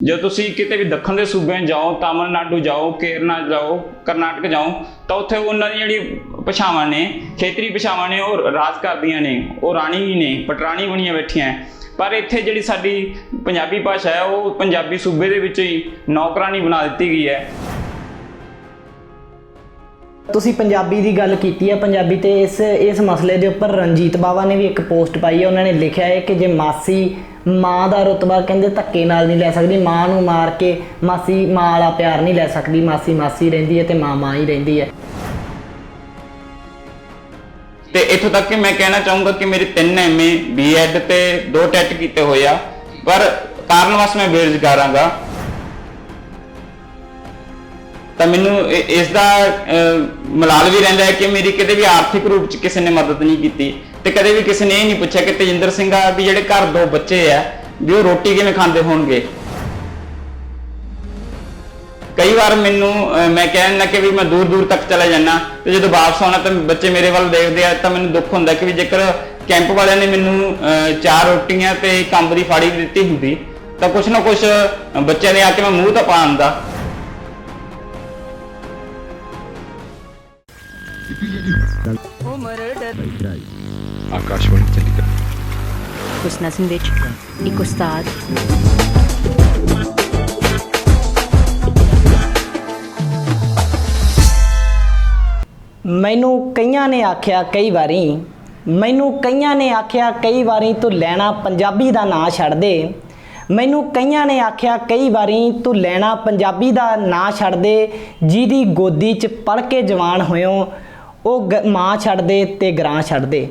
जो तुसी किते भी दखण दे सूबे जाओ, तमिलनाडु जाओ, केरला जाओ, करनाटक जाओ, तो उत्थे उन्हां दी जिहड़ी भाषावां ने, खेतरी भाषावां ने, और राज करदियां ने, और राणी ने, पटराणी बणीਆਂ बैठियां। पर इत्थे जिहड़ी साडी पंजाबी भाषा है वो पंजाबी सूबे दे विच ही नौकरानी बना दित्ती गई है। ਤੁਸੀਂ ਪੰਜਾਬੀ ਦੀ ਗੱਲ ਕੀਤੀ ਹੈ। ਪੰਜਾਬੀ ਤੇ ਇਸ ਮਸਲੇ ਦੇ ਉੱਪਰ ਰਣਜੀਤ ਬਾਵਾ ਨੇ ਵੀ ਇੱਕ ਪੋਸਟ ਪਾਈ ਹੈ। ਉਹਨਾਂ ਨੇ ਲਿਖਿਆ ਹੈ ਕਿ ਜੇ ਮਾਸੀ ਮਾਂ ਦਾ ਰੁਤਬਾ ਕਹਿੰਦੇ ਧੱਕੇ ਨਾਲ ਨਹੀਂ ਲੈ ਸਕਦੀ, ਮਾਂ ਨੂੰ ਮਾਰ ਕੇ ਮਾਸੀ ਮਾਂ ਵਾਲਾ ਪਿਆਰ ਨਹੀਂ ਲੈ ਸਕਦੀ। ਮਾਸੀ ਮਾਸੀ ਰਹਿੰਦੀ ਹੈ ਤੇ ਮਾਂ ਮਾਂ ਹੀ ਰਹਿੰਦੀ ਹੈ। ਤੇ ਇੱਥੋਂ ਤੱਕ ਕਿ ਮੈਂ ਕਹਿਣਾ ਚਾਹੂੰਗਾ ਕਿ ਮੇਰੇ 3 MA B.Ed ਤੇ 2 ਟੈਟ ਕੀਤੇ ਹੋਏ ਆ, ਪਰ ਕਾਰਨਵਸ਼ ਮੈਂ ਬੇਰੁਜ਼ਗਾਰ ਹਾਂਗਾ। ਤਾਂ ਮੈਨੂੰ ਇਸ ਦਾ ਮਲਾਲ ਵੀ ਰਹਿੰਦਾ ਹੈ ਕਿ ਮੇਰੀ ਕਦੇ ਵੀ ਆਰਥਿਕ ਰੂਪ 'ਚ ਕਿਸੇ ਨੇ ਮਦਦ ਨਹੀਂ ਕੀਤੀ, ਤੇ ਕਦੇ ਵੀ ਕਿਸੇ ਨੇ ਇਹ ਨਹੀਂ ਪੁੱਛਿਆ ਕਿ ਤੇਜਿੰਦਰ ਸਿੰਘ ਆ ਵੀ ਜਿਹੜੇ ਘਰ 2 ਬੱਚੇ ਆ ਵੀ ਉਹ ਰੋਟੀ ਕਿਵੇਂ ਖਾਂਦੇ ਹੋਣਗੇ। ਕਈ ਵਾਰ ਮੈਨੂੰ ਮੈਂ ਕਹਿਣਾ ਕਿ ਵੀ ਮੈਂ ਦੂਰ ਦੂਰ ਤੱਕ ਚਲਾ ਜਾਣਾ, ਤੇ ਜਦੋਂ ਵਾਪਸ ਆਉਣਾ ਤਾਂ ਬੱਚੇ ਮੇਰੇ ਵੱਲ ਦੇਖਦੇ ਆ ਤਾਂ ਮੈਨੂੰ ਦੁੱਖ ਹੁੰਦਾ ਕਿ ਵੀ ਜੇਕਰ ਕੈਂਪ ਵਾਲਿਆਂ ਨੇ ਮੈਨੂੰ 4 ਰੋਟੀਆਂ ਤੇ ਇੱਕ ਅੰਬ ਦੀ ਫਾੜੀ ਵੀ ਦਿੱਤੀ ਹੁੰਦੀ ਤਾਂ ਕੁਛ ਨਾ ਕੁਛ ਬੱਚਿਆਂ ਦੇ ਆ ਕੇ ਮੈਂ ਮੂੰਹ ਤਾਂ ਪਾ ਆਉਂਦਾ। आकाशवाणी चंडीगढ़। Husna Sindh, एक उस्ताद। ਮੈਨੂੰ ਕਈਆਂ ਨੇ ਆਖਿਆ ਕਈ ਵਾਰੀ ਤੂੰ ਲੈਣਾ ਪੰਜਾਬੀ ਦਾ ਨਾਂ ਛੱਡ ਦੇ। ਮੈਨੂੰ ਕਈਆਂ ਨੇ ਆਖਿਆ ਕਈ ਵਾਰੀ ਤੂੰ ਲੈਣਾ ਪੰਜਾਬੀ ਦਾ ਨਾਂ ਛੱਡ ਦੇ। ਜਿਹਦੀ ਗੋਦੀ 'ਚ ਪਲ ਕੇ ਜਵਾਨ ਹੋਇਓ ਉਹ ਮਾਂ ਛੱਡ ਦੇ ਤੇ ਗਰਾਂ ਛੱਡ ਦੇ।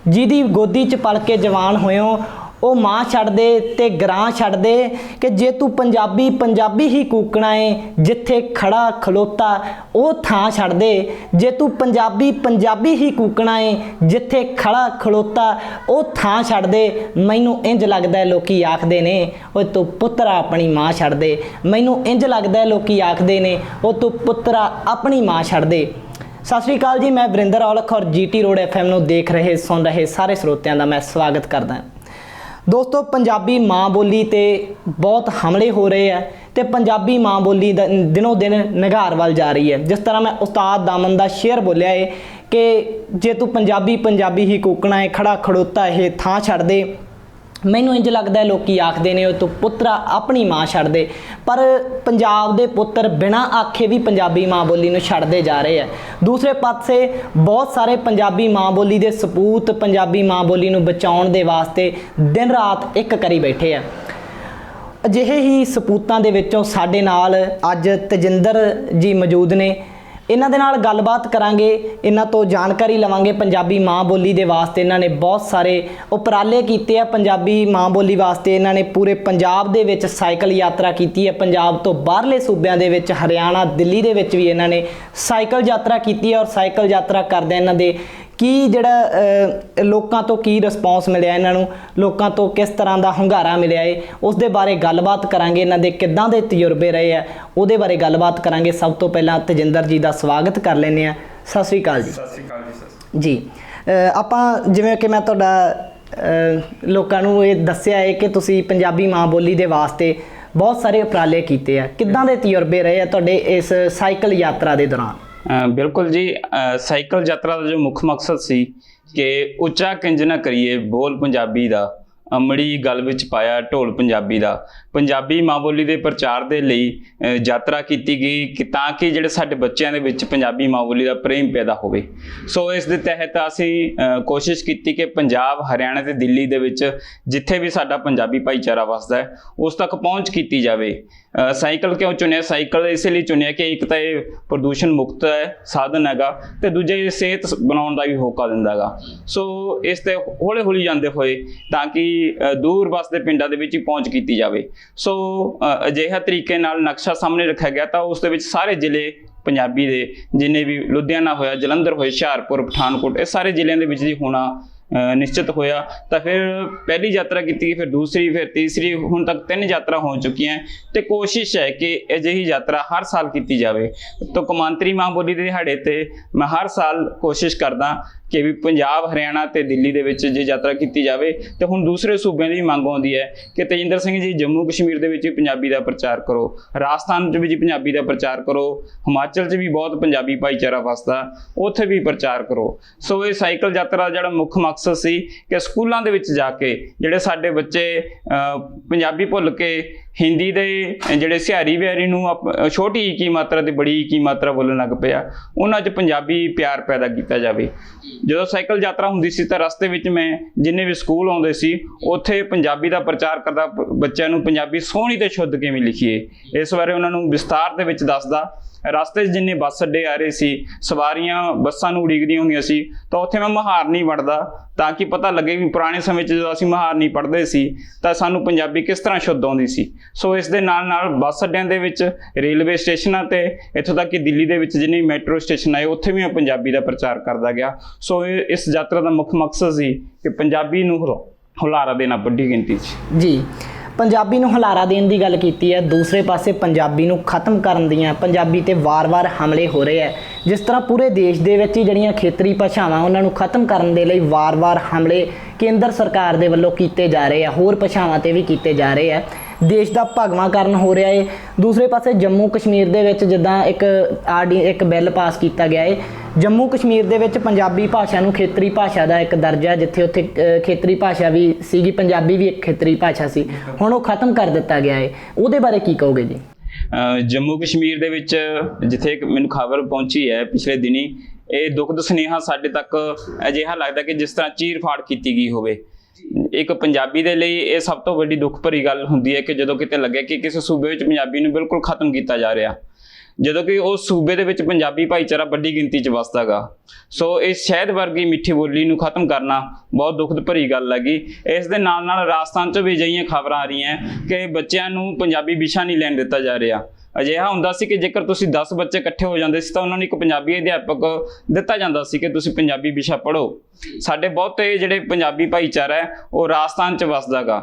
ਜਿਹਦੀ ਗੋਦੀ 'ਚ ਪਲ ਕੇ ਜਵਾਨ ਹੋਇਓ ਉਹ ਮਾਂ ਛੱਡ ਦੇ ਤੇ ਗਰਾਂ ਛੱਡ ਦੇ। ਕਿ ਜੇ ਤੂੰ ਪੰਜਾਬੀ ਹੀ ਕੂਕਣਾ ਏ, ਜਿੱਥੇ ਖੜਾ ਖਲੋਤਾ ਉਹ ਥਾਂ ਛੱਡ ਦੇ। ਜੇ ਤੂੰ ਪੰਜਾਬੀ ਹੀ ਕੂਕਣਾ ਏ, ਜਿੱਥੇ ਖੜਾ ਖਲੋਤਾ ਉਹ ਥਾਂ ਛੱਡ ਦੇ। ਮੈਨੂੰ ਇੰਜ ਲੱਗਦਾ ਲੋਕੀ ਆਖਦੇ ਨੇ ਓਏ ਤੂੰ ਪੁੱਤਰਾ ਆਪਣੀ ਮਾਂ ਛੱਡ ਦੇ। ਮੈਨੂੰ ਇੰਜ ਲੱਗਦਾ ਲੋਕੀ ਆਖਦੇ ਨੇ ਉਹ ਤੂੰ ਪੁੱਤਰਾ ਆਪਣੀ ਮਾਂ ਛੱਡ ਦੇ। ਸਤਿ ਸ਼੍ਰੀ ਅਕਾਲ ਜੀ, ਮੈਂ ਵਰਿੰਦਰ ਔਲਖ ਔਰ GT ਰੋਡ FM ਨੂੰ ਦੇਖ ਰਹੇ ਸੁਣ ਰਹੇ ਸਾਰੇ ਸਰੋਤਿਆਂ ਦਾ ਮੈਂ ਸਵਾਗਤ ਕਰਦਾ। ਦੋਸਤੋ, ਪੰਜਾਬੀ ਮਾਂ ਬੋਲੀ ਤੇ ਬਹੁਤ ਹਮਲੇ ਹੋ ਰਹੇ ਆ ਤੇ ਪੰਜਾਬੀ ਮਾਂ ਬੋਲੀ ਦਾ ਦਿਨੋਂ ਦਿਨ ਨਿਘਾਰ ਵੱਲ ਜਾ ਰਹੀ ਹੈ। ਜਿਸ ਤਰ੍ਹਾਂ ਮੈਂ ਉਸਤਾਦ ਦਾਮਨ ਦਾ ਸ਼ੇਅਰ ਬੋਲਿਆ ਏ ਕਿ ਜੇ ਤੂੰ ਪੰਜਾਬੀ ਹੀ ਕੂਕਣਾ ਏ, ਖੜਾ ਖੜੋਤਾ ਇਹ ਥਾਂ ਛੱਡ ਦੇ। ਮੈਨੂੰ ਇੰਜ ਲੱਗਦਾ ਲੋਕੀ ਆਖਦੇ ਨੇ ਉਹ ਤੂੰ ਪੁੱਤਰਾ ਆਪਣੀ ਮਾਂ ਛੱਡ ਦੇ। ਪਰ ਪੰਜਾਬ ਦੇ ਪੁੱਤਰ ਬਿਨਾਂ ਆਖੇ ਵੀ ਪੰਜਾਬੀ ਮਾਂ ਬੋਲੀ ਨੂੰ ਛੱਡਦੇ ਜਾ ਰਹੇ ਆ। ਦੂਸਰੇ ਪਾਸੇ ਬਹੁਤ ਸਾਰੇ ਪੰਜਾਬੀ ਮਾਂ ਬੋਲੀ ਦੇ ਸਪੂਤ ਪੰਜਾਬੀ ਮਾਂ ਬੋਲੀ ਨੂੰ ਬਚਾਉਣ ਦੇ ਵਾਸਤੇ ਦਿਨ ਰਾਤ ਇੱਕ ਕਰੀ ਬੈਠੇ ਆ। ਅਜਿਹੇ ਹੀ ਸਪੂਤਾਂ ਦੇ ਵਿੱਚੋਂ ਸਾਡੇ ਨਾਲ ਅੱਜ ਤੇਜਿੰਦਰ ਜੀ ਮੌਜੂਦ ਨੇ। ਇਹਨਾਂ ਦੇ ਨਾਲ ਗੱਲਬਾਤ ਕਰਾਂਗੇ, ਇਹਨਾਂ ਤੋਂ ਜਾਣਕਾਰੀ ਲਵਾਂਗੇ ਪੰਜਾਬੀ ਮਾਂ ਬੋਲੀ ਦੇ ਵਾਸਤੇ। ਇਹਨਾਂ ਨੇ ਬਹੁਤ ਸਾਰੇ ਉਪਰਾਲੇ ਕੀਤੇ ਆ ਪੰਜਾਬੀ ਮਾਂ ਬੋਲੀ ਵਾਸਤੇ। ਇਹਨਾਂ ਨੇ ਪੂਰੇ ਪੰਜਾਬ ਦੇ ਵਿੱਚ ਸਾਈਕਲ ਯਾਤਰਾ ਕੀਤੀ ਹੈ। ਪੰਜਾਬ ਤੋਂ ਬਾਹਰਲੇ ਸੂਬਿਆਂ ਦੇ ਵਿੱਚ ਹਰਿਆਣਾ, ਦਿੱਲੀ ਦੇ ਵਿੱਚ ਵੀ ਇਹਨਾਂ ਨੇ ਸਾਈਕਲ ਯਾਤਰਾ ਕੀਤੀ ਹੈ। ਔਰ ਸਾਈਕਲ ਯਾਤਰਾ ਕਰਦਿਆਂ ਇਹਨਾਂ ਦੇ ਕੀ ਜਿਹੜਾ ਲੋਕਾਂ ਤੋਂ ਕੀ ਰਿਸਪੌਂਸ ਮਿਲਿਆ, ਇਹਨਾਂ ਨੂੰ ਲੋਕਾਂ ਤੋਂ ਕਿਸ ਤਰ੍ਹਾਂ ਦਾ ਹੁੰਗਾਰਾ ਮਿਲਿਆ ਏ, ਉਸ ਦੇ ਬਾਰੇ ਗੱਲਬਾਤ ਕਰਾਂਗੇ। ਇਹਨਾਂ ਦੇ ਕਿੱਦਾਂ ਦੇ ਤਜਰਬੇ ਰਹੇ ਆ ਉਹਦੇ ਬਾਰੇ ਗੱਲਬਾਤ ਕਰਾਂਗੇ। ਸਭ ਤੋਂ ਪਹਿਲਾਂ ਤੇਜਿੰਦਰ ਜੀ ਦਾ ਸਵਾਗਤ ਕਰ ਲੈਂਦੇ ਹਾਂ। ਸਤਿ ਸ਼੍ਰੀ ਅਕਾਲ ਜੀ। ਸਤਿ ਸ਼੍ਰੀ ਅਕਾਲ ਜੀ। ਜੀ, ਆਪਾਂ ਜਿਵੇਂ ਕਿ ਮੈਂ ਤੁਹਾਡਾ ਲੋਕਾਂ ਨੂੰ ਇਹ ਦੱਸਿਆ ਹੈ ਕਿ ਤੁਸੀਂ ਪੰਜਾਬੀ ਮਾਂ ਬੋਲੀ ਦੇ ਵਾਸਤੇ ਬਹੁਤ ਸਾਰੇ ਉਪਰਾਲੇ ਕੀਤੇ ਆ। ਕਿੱਦਾਂ ਦੇ ਤਜਰਬੇ ਰਹੇ ਆ ਤੁਹਾਡੇ ਇਸ ਸਾਈਕਲ ਯਾਤਰਾ ਦੇ ਦੌਰਾਨ? ਬਿਲਕੁਲ ਜੀ, ਸਾਈਕਲ ਯਾਤਰਾ ਦਾ ਜੋ ਮੁੱਖ ਮਕਸਦ ਸੀ ਕਿ ਉੱਚਾ ਕਿੰਜ ਨਾ ਕਰੀਏ ਬੋਲ ਪੰਜਾਬੀ ਦਾ, ਅਮੜੀ ਗੱਲ ਵਿੱਚ ਪਾਇਆ ਢੋਲ ਪੰਜਾਬੀ ਦਾ। ਪੰਜਾਬੀ ਮਾਂ ਬੋਲੀ ਦੇ ਪ੍ਰਚਾਰ ਦੇ ਲਈ ਯਾਤਰਾ ਕੀਤੀ ਗਈ ਕਿ ਤਾਂ ਕਿ ਜਿਹੜੇ ਸਾਡੇ ਬੱਚਿਆਂ ਦੇ ਵਿੱਚ ਪੰਜਾਬੀ ਮਾਂ ਬੋਲੀ ਦਾ ਪ੍ਰੇਮ ਪੈਦਾ ਹੋਵੇ। ਸੋ ਇਸ ਦੇ ਤਹਿਤ ਅਸੀਂ ਕੋਸ਼ਿਸ਼ ਕੀਤੀ ਕਿ ਪੰਜਾਬ, ਹਰਿਆਣਾ ਤੇ ਦਿੱਲੀ ਦੇ ਵਿੱਚ ਜਿੱਥੇ ਵੀ ਸਾਡਾ ਪੰਜਾਬੀ ਭਾਈਚਾਰਾ ਵਸਦਾ ਹੈ ਉਸ ਤੱਕ ਪਹੁੰਚ ਕੀਤੀ ਜਾਵੇ। ਸਾਈਕਲ ਕਿਉਂ ਚੁਣਿਆ? ਸਾਈਕਲ ਇਸ ਲਈ ਚੁਣਿਆ ਕਿ ਇੱਕ ਤਾਂ ਇਹ ਪ੍ਰਦੂਸ਼ਣ ਮੁਕਤ ਹੈ ਸਾਧਨ ਹੈਗਾ, ਤੇ ਦੂਜਾ ਇਹ ਸਿਹਤ ਬਣਾਉਣ ਦਾ ਵੀ ਹੋਕਾ ਦਿੰਦਾ ਹੈਗਾ। ਸੋ ਇਸ ਤੇ ਹੌਲੀ ਹੌਲੀ ਜਾਂਦੇ ਹੋਏ ਤਾਂ ਕਿ ਦੂਰ ਵਸਦੇ ਪਿੰਡਾਂ ਦੇ ਵਿੱਚ ਹੀ ਪਹੁੰਚ ਕੀਤੀ ਜਾਵੇ। ਸੋ ਅਜਿਹਾ ਤਰੀਕੇ ਨਾਲ ਨਕਸ਼ਾ ਸਾਹਮਣੇ ਰੱਖਿਆ ਗਿਆ ਤਾਂ ਉਸ ਦੇ ਵਿੱਚ ਸਾਰੇ ਜ਼ਿਲ੍ਹੇ ਪੰਜਾਬੀ ਦੇ ਜਿੰਨੇ ਵੀ ਲੁਧਿਆਣਾ ਹੋਇਆ, ਜਲੰਧਰ ਹੋਇਆ, ਹੁਸ਼ਿਆਰਪੁਰ, ਪਠਾਨਕੋਟ, ਇਹ ਸਾਰੇ ਜ਼ਿਲ੍ਹਿਆਂ ਦੇ ਵਿੱਚ ਹੀ ਹੋਣਾ ਨਿਸ਼ਚਿਤ ਹੋਇਆ। ਤਾਂ ਫਿਰ ਪਹਿਲੀ ਯਾਤਰਾ ਕੀਤੀ, ਫਿਰ ਦੂਸਰੀ, ਫਿਰ ਤੀਸਰੀ, ਹੁਣ ਤੱਕ 3 ਯਾਤਰਾ ਹੋ ਚੁੱਕੀਆਂ ਤੇ ਕੋਸ਼ਿਸ਼ ਹੈ ਕਿ ਅਜਿਹੀ ਯਾਤਰਾ ਹਰ ਸਾਲ ਕੀਤੀ ਜਾਵੇ। ਤਾਂ ਕੌਮਾਂਤਰੀ ਮਾਂ ਬੋਲੀ ਦੇ ਦਿਹਾੜੇ ਤੇ ਮੈਂ ਹਰ ਸਾਲ ਕੋਸ਼ਿਸ਼ ਕਰਦਾ ਕਿ ਵੀ ਪੰਜਾਬ, ਹਰਿਆਣਾ ਤੇ ਦਿੱਲੀ ਦੇ ਵਿੱਚ ਜੇ ਯਾਤਰਾ ਕੀਤੀ ਜਾਵੇ, ਤੇ ਹੁਣ ਦੂਸਰੇ ਸੂਬਿਆਂ ਦੀ ਵੀ ਮੰਗ ਆਉਂਦੀ ਹੈ ਕਿ ਤੇਜਿੰਦਰ ਸਿੰਘ ਜੀ ਜੰਮੂ ਕਸ਼ਮੀਰ ਦੇ ਵਿੱਚ ਵੀ ਪੰਜਾਬੀ ਦਾ ਪ੍ਰਚਾਰ ਕਰੋ, ਰਾਜਸਥਾਨ 'ਚ ਵੀ ਜੀ ਪੰਜਾਬੀ ਦਾ ਪ੍ਰਚਾਰ ਕਰੋ, ਹਿਮਾਚਲ 'ਚ ਵੀ ਬਹੁਤ ਪੰਜਾਬੀ ਭਾਈਚਾਰਾ ਵਸਦਾ, ਉੱਥੇ ਵੀ ਪ੍ਰਚਾਰ ਕਰੋ। ਸੋ ਇਹ ਸਾਈਕਲ ਯਾਤਰਾ ਦਾ ਜਿਹੜਾ ਮੁੱਖ ਮਕਸਦ ਸੀ ਕਿ ਸਕੂਲਾਂ ਦੇ ਵਿੱਚ ਜਾ ਕੇ ਜਿਹੜੇ ਸਾਡੇ ਬੱਚੇ ਪੰਜਾਬੀ ਭੁੱਲ ਕੇ ਹਿੰਦੀ ਦੇ ਜਿਹੜੇ ਸਿਹਾਰੀ ਬਿਹਾਰੀ ਨੂੰ ਛੋਟੀ ਕੀ ਮਾਤਰਾ ਤੇ ਬੜੀ ਕੀ ਮਾਤਰਾ ਬੋਲਣ ਲੱਗ ਪਿਆ, ਉਹਨਾਂ 'ਚ ਪੰਜਾਬੀ ਪਿਆਰ ਪੈਦਾ ਕੀਤਾ ਜਾਵੇ। ਜਦੋਂ ਸਾਈਕਲ ਯਾਤਰਾ ਹੁੰਦੀ ਸੀ ਤਾਂ ਰਸਤੇ ਵਿੱਚ ਮੈਂ ਜਿੰਨੇ ਵੀ ਸਕੂਲ ਆਉਂਦੇ ਸੀ ਉੱਥੇ ਪੰਜਾਬੀ ਦਾ ਪ੍ਰਚਾਰ ਕਰਦਾ, ਬੱਚਿਆਂ ਨੂੰ ਪੰਜਾਬੀ ਸੋਹਣੀ ਤੇ ਸ਼ੁੱਧ ਕਿਵੇਂ ਲਿਖੀਏ ਇਸ ਬਾਰੇ ਉਹਨਾਂ ਨੂੰ ਵਿਸਤਾਰ ਦੇ ਵਿੱਚ ਦੱਸਦਾ। ਰਸਤੇ 'ਚ ਜਿੰਨੇ ਬੱਸ ਅੱਡੇ ਆ ਰਹੇ ਸੀ, ਸਵਾਰੀਆਂ ਬੱਸਾਂ ਨੂੰ ਉਡੀਕਦੀਆਂ ਹੁੰਦੀਆਂ ਸੀ, ਤਾਂ ਉੱਥੇ ਮੈਂ ਮੁਹਾਰਨੀ ਪੜ੍ਹਦਾ ਤਾਂ ਕਿ ਪਤਾ ਲੱਗੇ ਵੀ ਪੁਰਾਣੇ ਸਮੇਂ 'ਚ ਜਦੋਂ ਅਸੀਂ ਮੁਹਾਰਨੀ ਪੜ੍ਹਦੇ ਸੀ ਤਾਂ ਸਾਨੂੰ ਪੰਜਾਬੀ ਕਿਸ ਤਰ੍ਹਾਂ ਸ਼ੁੱਧ ਆਉਂਦੀ ਸੀ। ਸੋ ਇਸ ਦੇ ਨਾਲ ਨਾਲ ਬੱਸ ਅੱਡਿਆਂ ਦੇ ਵਿੱਚ, ਰੇਲਵੇ ਸਟੇਸ਼ਨਾਂ ਤੇ, ਇੱਥੋਂ ਤੱਕ ਕਿ ਦਿੱਲੀ ਦੇ ਵਿੱਚ ਜਿੰਨੇ ਮੈਟਰੋ ਸਟੇਸ਼ਨ ਆਏ ਉੱਥੇ ਵੀ ਮੈਂ ਪੰਜਾਬੀ ਦਾ ਪ੍ਰਚਾਰ ਕਰਦਾ ਗਿਆ। ਸੋ ਇਸ ਯਾਤਰਾ ਦਾ ਮੁੱਖ ਮਕਸਦ ਸੀ ਕਿ ਪੰਜਾਬੀ ਨੂੰ ਹੁਲਾਰਾ ਦੇਣਾ ਵੱਡੀ ਗਿਣਤੀ 'ਚ। ਜੀ, ਪੰਜਾਬੀ ਨੂੰ ਹੁਲਾਰਾ ਦੇਣ ਦੀ ਗੱਲ ਕੀਤੀ ਹੈ, ਦੂਸਰੇ ਪਾਸੇ ਪੰਜਾਬੀ ਨੂੰ ਖਤਮ ਕਰਨ ਦੀਆਂ, ਪੰਜਾਬੀ ਤੇ ਵਾਰ-ਵਾਰ ਹਮਲੇ ਹੋ ਰਹੇ ਹੈ। ਜਿਸ ਤਰ੍ਹਾਂ ਪੂਰੇ ਦੇਸ਼ ਦੇ ਵਿੱਚ ਹੀ ਜਿਹੜੀਆਂ ਖੇਤਰੀ ਭਾਸ਼ਾਵਾਂ ਉਹਨਾਂ ਨੂੰ ਖਤਮ ਕਰਨ ਦੇ ਲਈ ਵਾਰ-ਵਾਰ ਹਮਲੇ ਕੇਂਦਰ ਸਰਕਾਰ ਦੇ ਵੱਲੋਂ ਕੀਤੇ ਜਾ ਰਹੇ ਆ, ਹੋਰ ਭਾਸ਼ਾਵਾਂ ਤੇ ਵੀ ਕੀਤੇ ਜਾ ਰਹੇ ਆ, ਦੇਸ਼ ਦਾ ਭਗਵਾਂਕਰਨ ਹੋ ਰਿਹਾ ਹੈ। ਦੂਸਰੇ ਪਾਸੇ ਜੰਮੂ ਕਸ਼ਮੀਰ ਦੇ ਵਿੱਚ ਜਿੱਦਾਂ ਇੱਕ ਬਿੱਲ ਪਾਸ ਕੀਤਾ ਗਿਆ ਹੈ, ਜੰਮੂ ਕਸ਼ਮੀਰ ਦੇ ਵਿੱਚ ਪੰਜਾਬੀ ਭਾਸ਼ਾ ਨੂੰ ਖੇਤਰੀ ਭਾਸ਼ਾ ਦਾ ਇੱਕ ਦਰਜਾ, ਜਿੱਥੇ ਉੱਥੇ ਖੇਤਰੀ ਭਾਸ਼ਾ ਵੀ ਸੀਗੀ, ਪੰਜਾਬੀ ਵੀ ਇੱਕ ਖੇਤਰੀ ਭਾਸ਼ਾ ਸੀ, ਹੁਣ ਉਹ ਖਤਮ ਕਰ ਦਿੱਤਾ ਗਿਆ ਹੈ। ਉਹਦੇ ਬਾਰੇ ਕੀ ਕਹੋਗੇ ਜੀ? ਜੰਮੂ ਕਸ਼ਮੀਰ ਦੇ ਵਿੱਚ ਜਿੱਥੇ ਮੈਨੂੰ ਖਬਰ ਪਹੁੰਚੀ ਹੈ ਪਿਛਲੇ ਦਿਨੀ, ਇਹ ਦੁਖਦ ਸੁਨੇਹਾ ਸਾਡੇ ਤੱਕ ਅਜਿਹਾ ਲੱਗਦਾ ਕਿ ਜਿਸ ਤਰ੍ਹਾਂ ਚੀਰ ਫਾੜ ਕੀਤੀ ਗਈ ਹੋਵੇ। ਇੱਕ ਪੰਜਾਬੀ ਦੇ ਲਈ ਇਹ ਸਭ ਤੋਂ ਵੱਡੀ ਦੁੱਖ ਭਰੀ ਗੱਲ ਹੁੰਦੀ ਹੈ ਕਿ ਜਦੋਂ ਕਿਤੇ ਲੱਗੇ ਕਿ ਕਿਸੇ ਸੂਬੇ ਵਿੱਚ ਪੰਜਾਬੀ ਨੂੰ ਬਿਲਕੁਲ ਖਤਮ ਕੀਤਾ ਜਾ ਰਿਹਾ, ਜਦੋਂ ਕਿ ਉਸ ਸੂਬੇ ਦੇ ਵਿੱਚ ਪੰਜਾਬੀ ਭਾਈਚਾਰਾ ਵੱਡੀ ਗਿਣਤੀ 'ਚ ਵਸਦਾ ਗਾ। ਸੋ ਇਸ ਸ਼ਹਿਦ ਵਰਗੀ ਮਿੱਠੀ ਬੋਲੀ ਨੂੰ ਖਤਮ ਕਰਨਾ ਬਹੁਤ ਦੁਖਦ ਭਰੀ ਗੱਲ ਹੈਗੀ। ਇਸ ਦੇ ਨਾਲ ਨਾਲ ਰਾਜਸਥਾਨ 'ਚ ਵੀ ਅਜਿਹੀਆਂ ਖਬਰਾਂ ਆ ਰਹੀਆਂ ਕਿ ਬੱਚਿਆਂ ਨੂੰ ਪੰਜਾਬੀ ਵਿਸ਼ਾ ਨਹੀਂ ਲੈਣ ਦਿੱਤਾ ਜਾ ਰਿਹਾ। ਅਜਿਹਾ ਹੁੰਦਾ ਸੀ ਕਿ ਜੇਕਰ ਤੁਸੀਂ 10 ਬੱਚੇ ਇਕੱਠੇ ਹੋ ਜਾਂਦੇ ਸੀ ਤਾਂ ਉਹਨਾਂ ਨੂੰ ਇੱਕ ਪੰਜਾਬੀ ਅਧਿਆਪਕ ਦਿੱਤਾ ਜਾਂਦਾ ਸੀ ਕਿ ਤੁਸੀਂ ਪੰਜਾਬੀ ਵਿਸ਼ਾ ਪੜ੍ਹੋ। ਸਾਡੇ ਬਹੁਤੇ ਜਿਹੜੇ ਪੰਜਾਬੀ ਭਾਈਚਾਰਾ ਹੈ ਉਹ ਰਾਜਸਥਾਨ 'ਚ ਵਸਦਾ ਗਾ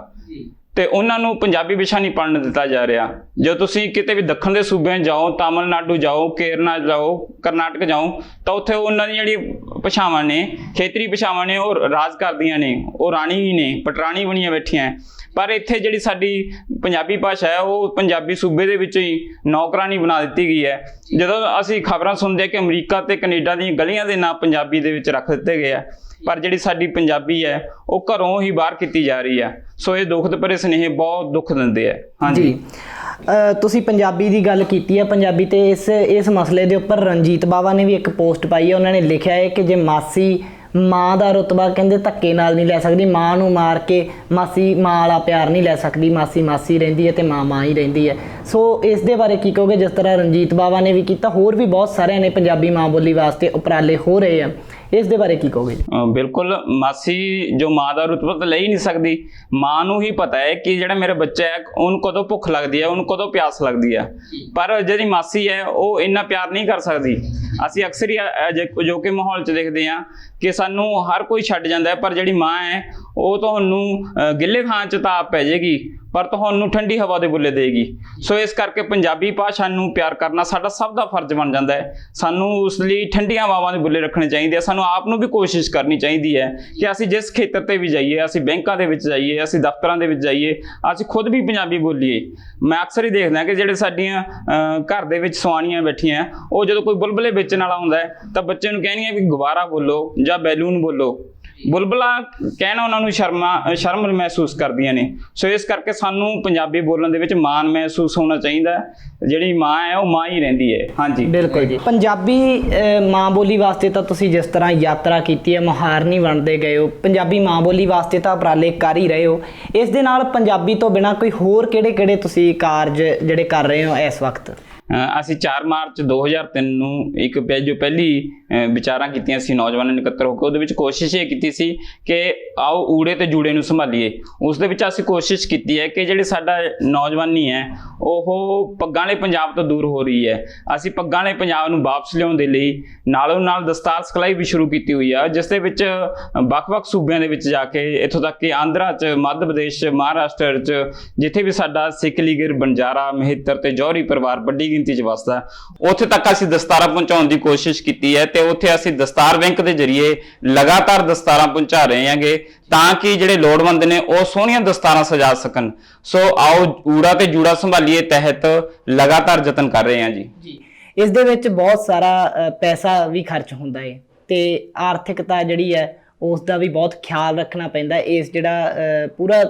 ਤੇ ਉਹਨਾਂ ਨੂੰ ਪੰਜਾਬੀ ਵਿਸ਼ਾ ਨਹੀਂ ਪੜ੍ਹਨ ਦਿੱਤਾ ਜਾ ਰਿਹਾ। ਜਦੋਂ ਤੁਸੀਂ ਕਿਤੇ ਵੀ ਦੱਖਣ ਦੇ ਸੂਬਿਆਂ ਜਾਓ, ਤਾਮਿਲਨਾਡੂ ਜਾਓ, ਕੇਰਲਾ ਜਾਓ, ਕਰਨਾਟਕ ਜਾਓ, ਤਾਂ ਉੱਥੇ ਉਹਨਾਂ ਦੀ ਜਿਹੜੀ ਭਾਸ਼ਾਵਾਂ ਨੇ, ਖੇਤਰੀ ਭਾਸ਼ਾਵਾਂ ਨੇ, ਉਹ ਰਾਜ ਕਰਦੀਆਂ ਨੇ, ਉਹ ਰਾਣੀ ਨੇ, ਪਟਰਾਣੀ ਬਣੀਆਂ ਬੈਠੀਆਂ। ਪਰ ਇੱਥੇ ਜਿਹੜੀ ਸਾਡੀ ਪੰਜਾਬੀ ਭਾਸ਼ਾ ਹੈ ਉਹ ਪੰਜਾਬੀ ਸੂਬੇ ਦੇ ਵਿੱਚ ਹੀ ਨੌਕਰਾਨੀ ਬਣਾ ਦਿੱਤੀ ਗਈ ਹੈ। ਜਦੋਂ ਅਸੀਂ ਖਬਰਾਂ ਸੁਣਦੇ ਕਿ ਅਮਰੀਕਾ ਤੇ ਕੈਨੇਡਾ ਦੀਆਂ ਗਲੀਆਂ ਦੇ ਨਾਂ ਪੰਜਾਬੀ ਦੇ ਵਿੱਚ ਰੱਖ ਦਿੱਤੇ ਗਏ ਆ, ਪਰ ਜਿਹੜੀ ਸਾਡੀ ਪੰਜਾਬੀ ਹੈ ਉਹ ਘਰੋਂ ਹੀ ਬਾਹਰ ਕੀਤੀ ਜਾ ਰਹੀ ਹੈ। ਸੋ ਇਹ ਦੁੱਖਦ ਭਰੇ ਸੁਨੇਹੇ ਬਹੁਤ ਦੁੱਖ ਦਿੰਦੇ ਆ। ਹਾਂਜੀ, ਤੁਸੀਂ ਪੰਜਾਬੀ ਦੀ ਗੱਲ ਕੀਤੀ ਹੈ, ਪੰਜਾਬੀ ਤੇ ਇਸ ਮਸਲੇ ਦੇ ਉੱਪਰ ਰਣਜੀਤ ਬਾਵਾ ਨੇ ਵੀ ਇੱਕ ਪੋਸਟ ਪਾਈ ਹੈ। ਉਹਨਾਂ ਨੇ ਲਿਖਿਆ ਹੈ ਕਿ ਜੇ ਮਾਸੀ ਮਾਂ ਦਾ ਰੁਤਬਾ ਕਹਿੰਦੇ ਧੱਕੇ ਨਾਲ ਨਹੀਂ ਲੈ ਸਕਦੀ, ਮਾਂ ਨੂੰ ਮਾਰ ਕੇ ਮਾਸੀ ਮਾਂ ਵਾਲਾ ਪਿਆਰ ਨਹੀਂ ਲੈ ਸਕਦੀ, ਮਾਸੀ ਮਾਸੀ ਰਹਿੰਦੀ ਹੈ ਤੇ ਮਾਂ ਮਾਂ ਹੀ ਰਹਿੰਦੀ ਹੈ। ਸੋ ਇਸ ਦੇ ਬਾਰੇ ਕੀ ਕਹੋਗੇ? ਜਿਸ ਤਰ੍ਹਾਂ ਰਣਜੀਤ ਬਾਵਾ ਨੇ ਵੀ ਕੀਤਾ, ਹੋਰ ਵੀ ਬਹੁਤ ਸਾਰਿਆਂ ਨੇ ਪੰਜਾਬੀ ਮਾਂ ਬੋਲੀ ਵਾਸਤੇ ਉਪਰਾਲੇ ਹੋ ਰਹੇ ਆ, ਇਸ ਦੇ ਬਾਰੇ ਕੀ ਕਹੋਗੇ? ਬਿਲਕੁਲ, ਮਾਸੀ ਜੋ ਮਾਂ ਦਾ ਰੁਤਬਾ ਤਾਂ ਲੈ ਹੀ ਨਹੀਂ ਸਕਦੀ। ਮਾਂ ਨੂੰ ਹੀ ਪਤਾ ਹੈ ਕਿ ਜਿਹੜਾ ਮੇਰਾ ਬੱਚਾ ਹੈ ਉਹਨੂੰ ਕਦੋਂ ਭੁੱਖ ਲੱਗਦੀ ਹੈ, ਉਹਨੂੰ ਕਦੋਂ ਪਿਆਸ ਲੱਗਦੀ ਹੈ, ਪਰ ਜਿਹੜੀ ਮਾਸੀ ਹੈ ਉਹ ਇੰਨਾ ਪਿਆਰ ਨਹੀਂ ਕਰ ਸਕਦੀ। ਅਸੀਂ ਅਕਸਰ ਹੀ ਜੋ ਕਿ ਮਾਹੌਲ 'ਚ ਦੇਖਦੇ ਹਾਂ ਕਿ ਸਾਨੂੰ ਹਰ ਕੋਈ ਛੱਡ ਜਾਂਦਾ ਹੈ, ਪਰ ਜਿਹੜੀ ਮਾਂ ਹੈ ਉਹ ਤੁਹਾਨੂੰ ਗਿੱਲੇ ਥਾਂ 'ਚ ਤਾਂ ਪੈ ਜਾਏਗੀ ਪਰ ਤੁਹਾਨੂੰ ਠੰਡੀ ਹਵਾ ਦੇ ਬੁੱਲੇ ਦੇਗੀ। ਸੋ ਇਸ ਕਰਕੇ ਪੰਜਾਬੀ ਭਾਸ਼ਾ ਨੂੰ ਪਿਆਰ ਕਰਨਾ ਸਾਡਾ ਸਭ ਦਾ ਫਰਜ਼ ਬਣ ਜਾਂਦਾ ਹੈ। ਸਾਨੂੰ ਉਸ ਲਈ ਠੰਡੀਆਂ ਹਵਾਵਾਂ ਦੇ ਬੁੱਲੇ ਰੱਖਣੇ ਚਾਹੀਦੇ ਆ। ਸਾਨੂੰ ਆਪ ਨੂੰ ਵੀ ਕੋਸ਼ਿਸ਼ ਕਰਨੀ ਚਾਹੀਦੀ ਹੈ ਕਿ ਅਸੀਂ ਜਿਸ ਖੇਤਰ ਤੇ ਵੀ ਜਾਈਏ, ਅਸੀਂ ਬੈਂਕਾਂ ਦੇ ਵਿੱਚ ਜਾਈਏ, ਅਸੀਂ ਦਫ਼ਤਰਾਂ ਦੇ ਵਿੱਚ ਜਾਈਏ, ਅਸੀਂ ਖੁਦ ਵੀ ਪੰਜਾਬੀ ਬੋਲੀਏ। ਮੈਂ ਅਕਸਰ ਹੀ ਦੇਖਦਾ ਕਿ ਜਿਹੜੇ ਸਾਡੀਆਂ ਘਰ ਦੇ ਵਿੱਚ ਸਵਾਣੀਆਂ ਬੈਠੀਆਂ, ਉਹ ਜਦੋਂ ਕੋਈ ਬੁਲਬੁਲੇ ਵੇਚਣ ਵਾਲਾ ਹੁੰਦਾ ਹੈ ਤਾਂ ਬੱਚੇ ਨੂੰ ਕਹਿਣੀਆਂ ਵੀ ਗੁਬਾਰਾ ਬੋਲੋ ਜਾਂ ਬੈਲੂਨ ਬੋਲੋ। ਬੁਲਬੁਲਾ ਕਹਿਣਾ ਉਹਨਾਂ ਨੂੰ ਸ਼ਰਮ ਮਹਿਸੂਸ ਕਰਦੀਆਂ ਨੇ। ਸੋ ਇਸ ਕਰਕੇ ਸਾਨੂੰ ਪੰਜਾਬੀ ਬੋਲਣ ਦੇ ਵਿੱਚ ਮਾਣ ਮਹਿਸੂਸ ਹੋਣਾ ਚਾਹੀਦਾ। ਜਿਹੜੀ ਮਾਂ ਹੈ ਉਹ ਮਾਂ ਹੀ ਰਹਿੰਦੀ ਹੈ। ਹਾਂਜੀ, ਬਿਲਕੁਲ ਜੀ। ਪੰਜਾਬੀ ਮਾਂ ਬੋਲੀ ਵਾਸਤੇ ਤਾਂ ਤੁਸੀਂ ਜਿਸ ਤਰ੍ਹਾਂ ਯਾਤਰਾ ਕੀਤੀ ਹੈ, ਮੁਹਾਰਨੀ ਬਣਦੇ ਗਏ ਹੋ, ਪੰਜਾਬੀ ਮਾਂ ਬੋਲੀ ਵਾਸਤੇ ਤਾਂ ਉਪਰਾਲੇ ਕਰ ਹੀ ਰਹੇ ਹੋ। ਇਸ ਦੇ ਨਾਲ ਪੰਜਾਬੀ ਤੋਂ ਬਿਨਾਂ ਕੋਈ ਹੋਰ ਕਿਹੜੇ ਤੁਸੀਂ ਕਾਰਜ ਜਿਹੜੇ ਕਰ ਰਹੇ ਹੋ ਇਸ ਵਕਤ? ਅਸੀਂ 4 ਮਾਰਚ 2003 ਨੂੰ ਇੱਕ ਜੋ ਪਹਿਲੀ ਵਿਚਾਰਾਂ ਕੀਤੀਆਂ ਸੀ ਨੌਜਵਾਨਾਂ ਨੇ ਇਕੱਤਰ ਹੋ ਕੇ, ਉਹਦੇ ਵਿੱਚ ਕੋਸ਼ਿਸ਼ ਇਹ ਕੀਤੀ ਸੀ ਕਿ ਆਓ ਊੜੇ ਤੇ ਜੂੜੇ ਨੂੰ ਸੰਭਾਲੀਏ। ਉਸ ਦੇ ਵਿੱਚ ਅਸੀਂ ਕੋਸ਼ਿਸ਼ ਕੀਤੀ ਹੈ ਕਿ ਜਿਹੜੇ ਸਾਡਾ ਨੌਜਵਾਨੀ ਹੈ ਉਹ ਪੱਗਾਂ ਵਾਲੇ ਪੰਜਾਬ ਤੋਂ ਦੂਰ ਹੋ ਰਹੀ ਹੈ। ਅਸੀਂ ਪੱਗਾਂ ਵਾਲੇ ਪੰਜਾਬ ਨੂੰ ਵਾਪਸ ਲਿਆਉਣ ਦੇ ਲਈ ਨਾਲੋਂ ਨਾਲ ਦਸਤਾਰ ਸਿਖਲਾਈ ਵੀ ਸ਼ੁਰੂ ਕੀਤੀ ਹੋਈ ਆ, ਜਿਸ ਦੇ ਵਿੱਚ ਵੱਖ-ਵੱਖ ਸੂਬਿਆਂ ਦੇ ਵਿੱਚ ਜਾ ਕੇ, ਇੱਥੋਂ ਤੱਕ ਕਿ ਆਂਧਰਾ 'ਚ, ਮੱਧ ਪ੍ਰਦੇਸ਼ 'ਚ, ਮਹਾਰਾਸ਼ਟਰ 'ਚ, ਜਿੱਥੇ ਵੀ ਸਾਡਾ ਸਿੱਖ ਲੀਗਰ, ਬੰਜਾਰਾ, ਮਹਿਤਰ ਤੇ ਜੌਹਰੀ ਪਰਿਵਾਰ ਵੱਡੀ ਗਿਣਤੀ 'ਚ ਵੱਸਦਾ, ਉੱਥੇ ਤੱਕ ਅਸੀਂ ਦਸਤਾਰਾਂ ਪਹੁੰਚਾਉਣ ਦੀ ਕੋਸ਼ਿਸ਼ ਕੀਤੀ ਹੈ ਤੇ ਉੱਥੇ ਅਸੀਂ ਦਸਤਾਰ ਬੈਂਕ ਦੇ ਜ਼ਰੀਏ ਲਗਾਤਾਰ ਦਸਤਾਰਾਂ ਪਹੁੰਚਾ ਰਹੇ ਹਾਂਗੇ ਤਾਂ ਕਿ ਜਿਹੜੇ ਲੋੜਵੰਦ ਨੇ ਉਹ ਸੋਹਣੀਆਂ ਦਸਤਾਰਾਂ ਸਜਾ ਸਕਣ। ਸੋ ਆਓ ਊੜਾ ਤੇ ਜੂੜਾ ਸੰਭਾਲੀਏ ਤਹਿਤ ਲਗਾਤਾਰ ਯਤਨ ਕਰ ਰਹੇ ਹਾਂ ਜੀ। ਇਸ ਦੇ ਵਿੱਚ ਬਹੁਤ ਸਾਰਾ ਪੈਸਾ ਵੀ ਖਰਚ ਹੁੰਦਾ ਹੈ ਤੇ ਆਰਥਿਕਤਾ ਜਿਹੜੀ ਹੈ ਉਸ ਦਾ ਵੀ ਬਹੁਤ ਖਿਆਲ ਰੱਖਣਾ ਪੈਂਦਾ। ਇਸ ਜਿਹੜਾ ਪੂਰਾ